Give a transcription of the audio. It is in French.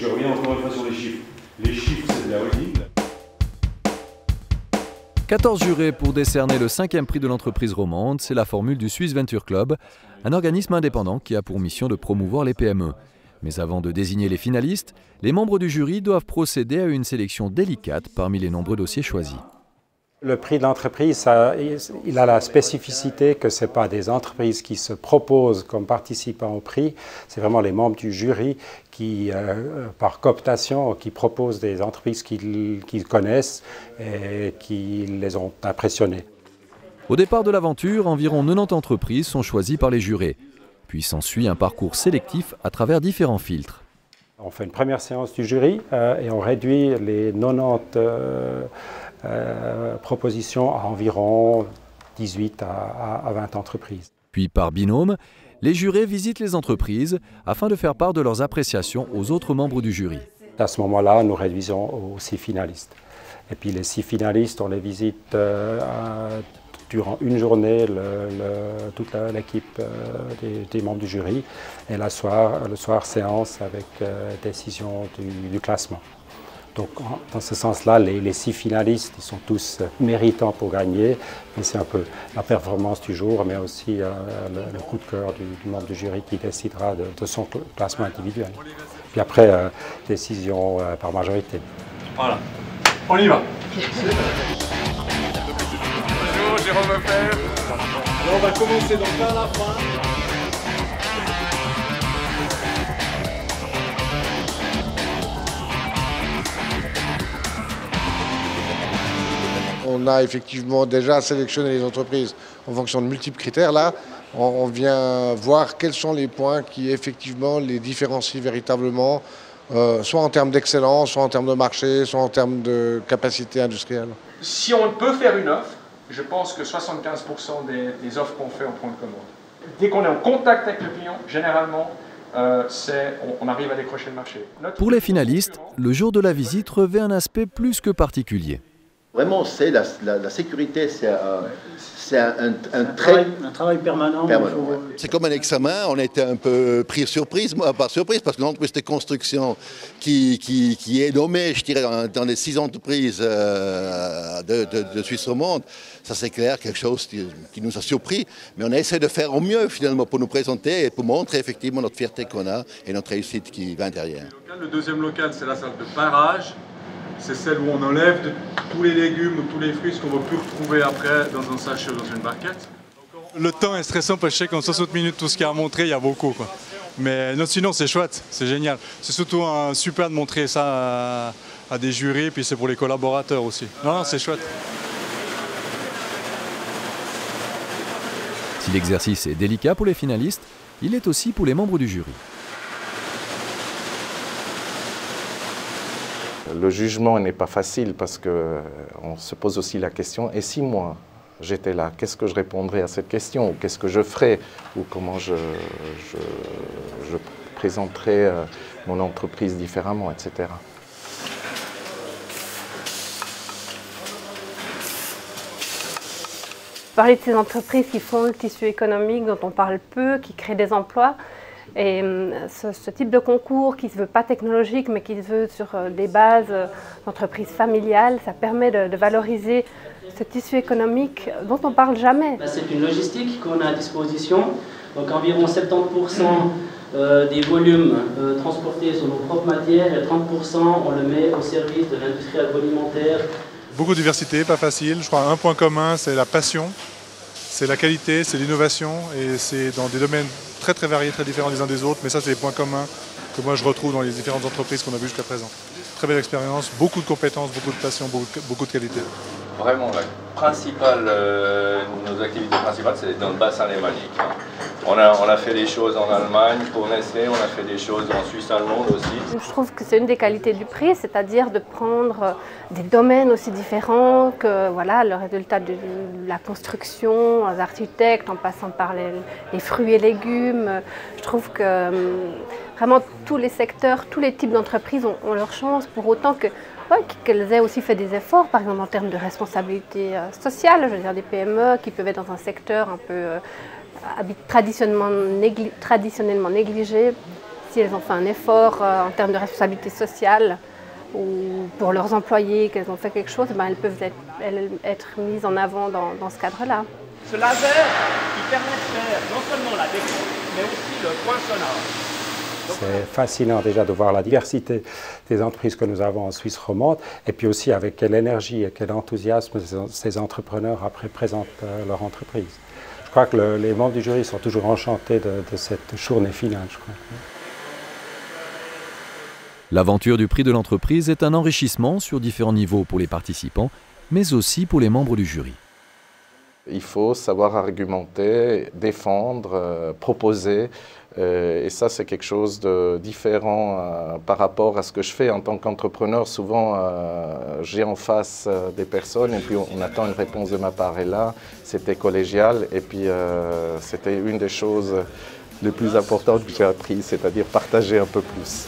Je reviens encore une fois sur les chiffres. Les chiffres, c'est de la holding. 14 jurés pour décerner le 5e prix de l'entreprise romande, c'est la formule du Swiss Venture Club, un organisme indépendant qui a pour mission de promouvoir les PME. Mais avant de désigner les finalistes, les membres du jury doivent procéder à une sélection délicate parmi les nombreux dossiers choisis. Le prix de l'entreprise, il a la spécificité que ce n'est pas des entreprises qui se proposent comme participants au prix, c'est vraiment les membres du jury qui, par cooptation, qui proposent des entreprises qu'ils connaissent et qui les ont impressionnés. Au départ de l'aventure, environ 90 entreprises sont choisies par les jurés. Puis s'ensuit un parcours sélectif à travers différents filtres. On fait une première séance du jury et on réduit les 90 propositions à environ 18 à 20 entreprises. Puis par binôme, les jurés visitent les entreprises afin de faire part de leurs appréciations aux autres membres du jury. À ce moment-là, nous réduisons aux 6 finalistes. Et puis les 6 finalistes, on les visite durant une journée, toute l'équipe des membres du jury, et le soir séance avec décision du classement. Donc dans ce sens-là, les 6 finalistes, ils sont tous méritants pour gagner, mais c'est un peu la performance du jour, mais aussi le coup de cœur du membre du jury qui décidera de son classement individuel. Puis après, décision par majorité. Voilà, on y va. Bonjour Jérôme Lefebvre. Alors on va commencer donc par la fin. On a effectivement déjà sélectionné les entreprises en fonction de multiples critères. Là, on vient voir quels sont les points qui effectivement les différencient véritablement, soit en termes d'excellence, soit en termes de marché, soit en termes de capacité industrielle. Si on peut faire une offre, je pense que 75% des offres qu'on fait en point de commande. Dès qu'on est en contact avec le client, généralement, on arrive à décrocher le marché. Pour les finalistes, le jour de la visite revêt un aspect plus que particulier. Vraiment, c'est la sécurité, c'est un travail permanent. C'est comme un examen, on a été un peu pris surprise, moi par surprise, parce que l'entreprise de construction qui est nommée, je dirais, dans les 6 entreprises de Suisse romande, ça c'est clair, quelque chose qui nous a surpris, mais on a essayé de faire au mieux finalement pour nous présenter et pour montrer effectivement notre fierté qu'on a et notre réussite qui va derrière. Le deuxième local, c'est la salle de parage. C'est celle où on enlève tous les légumes ou tous les fruits, ce qu'on ne va plus retrouver après dans un sachet ou dans une barquette. Le temps est stressant parce que je sais qu'en 60 minutes, tout ce qu'il y a à montrer, il y a beaucoup, quoi. Mais non, sinon, c'est chouette, c'est génial. C'est surtout super de montrer ça à des jurys, puis c'est pour les collaborateurs aussi. Non, c'est chouette. Si l'exercice est délicat pour les finalistes, il est aussi pour les membres du jury. Le jugement n'est pas facile parce qu'on se pose aussi la question, et si moi j'étais là, qu'est-ce que je répondrais à cette question, ou qu'est-ce que je ferais, ou comment je présenterais mon entreprise différemment, etc. Parler de ces entreprises qui font le tissu économique, dont on parle peu, qui créent des emplois. Et ce type de concours qui ne se veut pas technologique, mais qui se veut sur des bases d'entreprises familiales, ça permet de valoriser ce tissu économique dont on ne parle jamais. C'est une logistique qu'on a à disposition. Donc environ 70% des volumes transportés sont nos propres matières et 30% on le met au service de l'industrie agroalimentaire. Beaucoup de diversité, pas facile. Je crois un point commun, c'est la passion, c'est la qualité, c'est l'innovation, et c'est dans des domaines très très variés, très différents les uns des autres, mais ça c'est les points communs que moi je retrouve dans les différentes entreprises qu'on a vues jusqu'à présent. Très belle expérience, beaucoup de compétences, beaucoup de passion, beaucoup de qualité. Vraiment, nos activités principales, c'est dans le bassin lémanique. On a fait des choses en Allemagne pour Nestlé, on a fait des choses en Suisse allemande aussi. Je trouve que c'est une des qualités du prix, c'est-à-dire de prendre des domaines aussi différents que voilà, le résultat de la construction, les architectes, en passant par les fruits et légumes. Je trouve que vraiment tous les secteurs, tous les types d'entreprises ont leur chance, pour autant qu'elles aient aussi fait des efforts, par exemple en termes de responsabilité sociale, je veux dire des PME qui peuvent être dans un secteur un peu traditionnellement négligé. si elles ont fait un effort en termes de responsabilité sociale ou pour leurs employés, qu'elles ont fait quelque chose, ben, elles peuvent être mises en avant dans ce cadre-là. Ce laser qui permet de faire non seulement la découpe, mais aussi le poinçonnage. C'est fascinant déjà de voir la diversité des entreprises que nous avons en Suisse romande et puis aussi avec quelle énergie et quel enthousiasme ces entrepreneurs après présentent leur entreprise. Je crois que les membres du jury sont toujours enchantés de cette journée finale, je crois. L'aventure du prix de l'entreprise est un enrichissement sur différents niveaux pour les participants, mais aussi pour les membres du jury. Il faut savoir argumenter, défendre, proposer. Et ça, c'est quelque chose de différent par rapport à ce que je fais en tant qu'entrepreneur. Souvent, j'ai en face des personnes et puis on attend une réponse de ma part. Et là, c'était collégial et puis c'était une des choses les plus importantes que j'ai apprises, c'est-à-dire partager un peu plus.